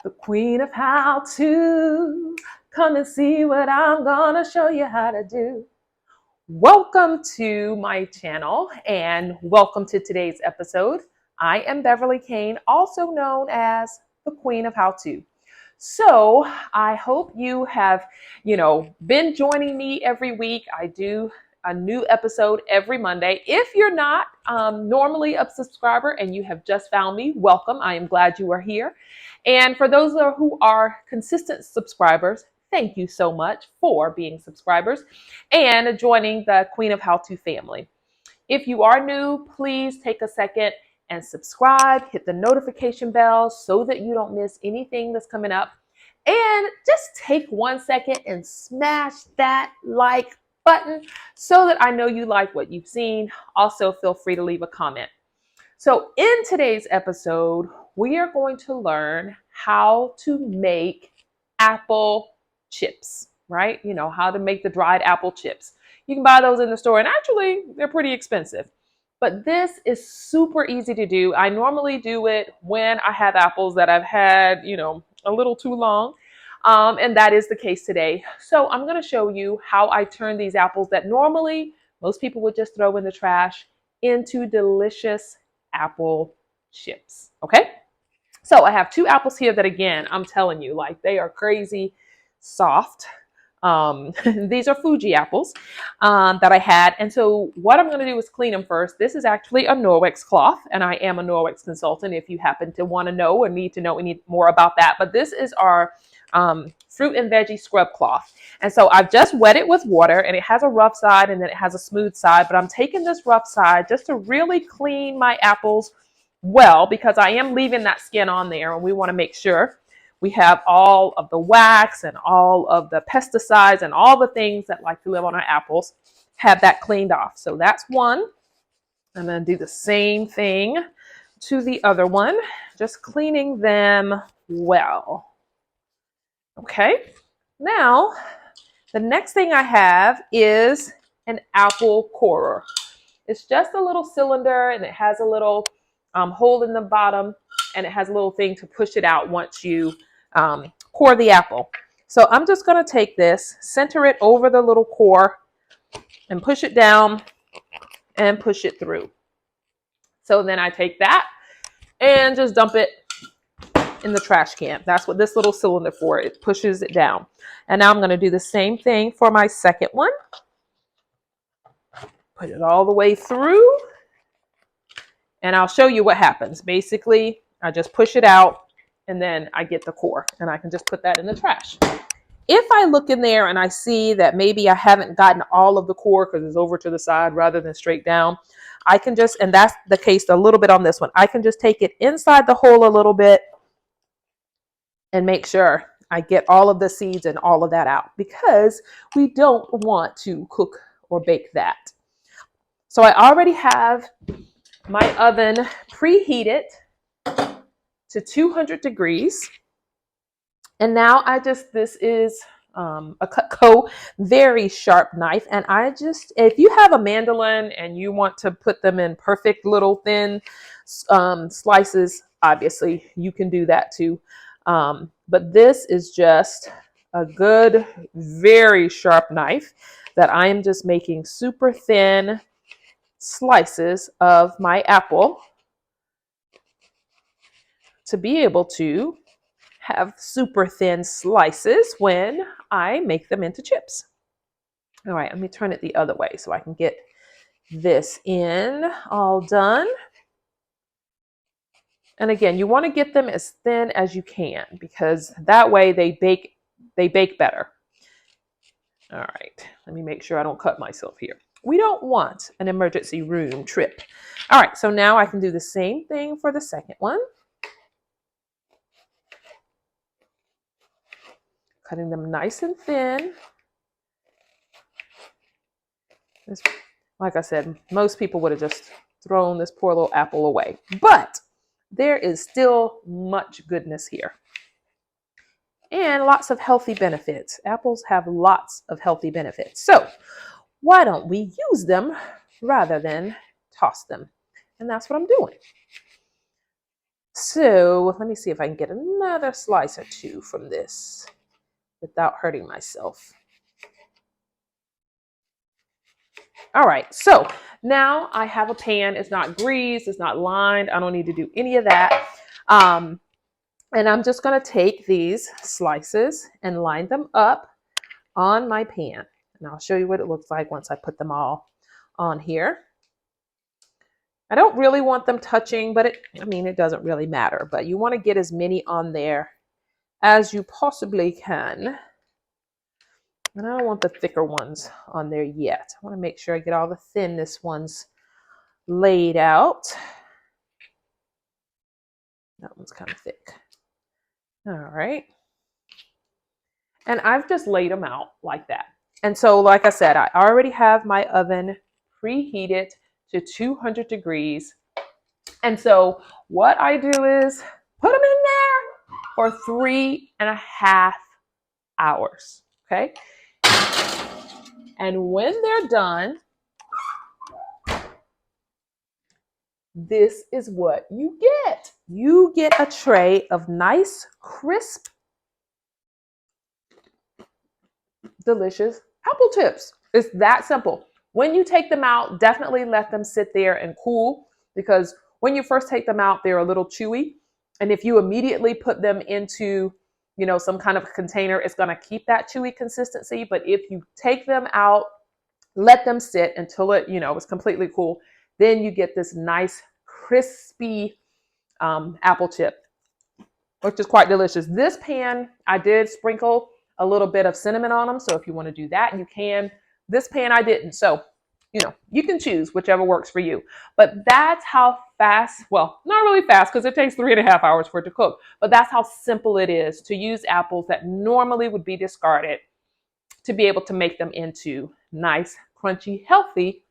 the queen of how to. Come and see what I'm gonna show you how to do. Welcome to my channel and welcome to today's episode. I am Beverly Kane, also known as the Queen of How To. So I hope you have, been joining me every week. I do a new episode every Monday. If you're not normally a subscriber and you have just found me, welcome. I am glad you are here. And for those who are consistent subscribers, thank you so much for being subscribers and joining the Queen of How To family. If you are new, please take a second and subscribe, hit the notification bell so that you don't miss anything that's coming up. And just take 1 second and smash that like button so that I know you like what you've seen. Also, feel free to leave a comment. So in today's episode, we are going to learn how to make apple chips, right? How to make the dried apple chips. You can buy those in the store and actually they're pretty expensive. But this is super easy to do. I normally do it when I have apples that I've had, a little too long. And that is the case today. So I'm going to show you how I turn these apples that normally most people would just throw in the trash into delicious apple chips. Okay. So I have 2 apples here that, again, I'm telling you, like, they are crazy soft. These are Fuji apples that I had. And so what I'm going to do is clean them first. This is actually a Norwex cloth, and I am a Norwex consultant if you happen to want to know or need to know any more about that. But this is our fruit and veggie scrub cloth. And so I've just wet it with water, and it has a rough side and then it has a smooth side. But I'm taking this rough side just to really clean my apples well, because I am leaving that skin on there, and we want to make sure we have all of the wax and all of the pesticides and all the things that like to live on our apples, have that cleaned off. So that's one. I'm going to do the same thing to the other one, just cleaning them well. Okay. Now, the next thing I have is an apple corer. It's just a little cylinder, and it has a little hole in the bottom, and it has a little thing to push it out once you core the apple. So I'm just going to take this, center it over the little core, and push it down and push it through. So then I take that and just dump it in the trash can. That's what this little cylinder for. It pushes it down. And now I'm going to do the same thing for my second one. Put it all the way through. And I'll show you what happens. Basically, I just push it out and then I get the core, and I can just put that in the trash. If I look in there and I see that maybe I haven't gotten all of the core because it's over to the side rather than straight down, I can just, and that's the case a little bit on this one, I can just take it inside the hole a little bit and make sure I get all of the seeds and all of that out, because we don't want to cook or bake that. So I already have my oven preheated to 200 degrees. And now this is a Cutco very sharp knife. And if you have a mandolin and you want to put them in perfect little thin slices, obviously you can do that too. But this is just a good, very sharp knife that I am just making super thin slices of my apple to be able to have super thin slices when I make them into chips. All right, let me turn it the other way so I can get this in all done. And again, you want to get them as thin as you can, because that way they bake better. All right, let me make sure I don't cut myself here. We don't want an emergency room trip. All right, so now I can do the same thing for the second one. Cutting them nice and thin. Like I said, most people would have just thrown this poor little apple away. But there is still much goodness here. And lots of healthy benefits. Apples have lots of healthy benefits. So why don't we use them rather than toss them? And that's what I'm doing. So let me see if I can get another slice or two from this without hurting myself. All right, so now I have a pan. It's not greased, it's not lined. I don't need to do any of that. And I'm just gonna take these slices and line them up on my pan. And I'll show you what it looks like once I put them all on here. I don't really want them touching, but it doesn't really matter. But you want to get as many on there as you possibly can. And I don't want the thicker ones on there yet. I want to make sure I get all the thinness ones laid out. That one's kind of thick. All right. And I've just laid them out like that. And so, like I said, I already have my oven preheated to 200 degrees. And so what I do is put them in there for 3.5 hours. Okay. And when they're done, this is what you get. You get a tray of nice, crisp, delicious apple chips. It's that simple. When you take them out, definitely let them sit there and cool, because when you first take them out, they're a little chewy. And if you immediately put them into, some kind of container, it's going to keep that chewy consistency. But if you take them out, let them sit until it, is completely cool, then you get this nice, crispy apple chip, which is quite delicious. This pan, I did sprinkle a little bit of cinnamon on them. So if you want to do that, you can. This pan, I didn't. So, you can choose whichever works for you. But that's how fast, well, not really fast, because it takes 3.5 hours for it to cook. But that's how simple it is to use apples that normally would be discarded to be able to make them into nice, crunchy, healthy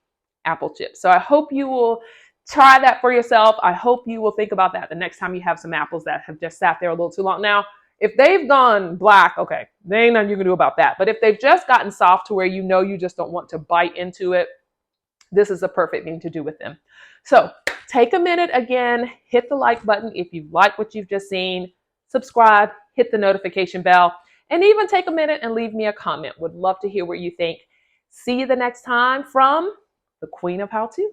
apple chips. So I hope you will try that for yourself. I hope you will think about that the next time you have some apples that have just sat there a little too long. Now, if they've gone black, okay, there ain't nothing you can do about that. But if they've just gotten soft to where you just don't want to bite into it, this is the perfect thing to do with them. So take a minute again, hit the like button if you like what you've just seen, subscribe, hit the notification bell, and even take a minute and leave me a comment. Would love to hear what you think. See you the next time from the Queen of How To.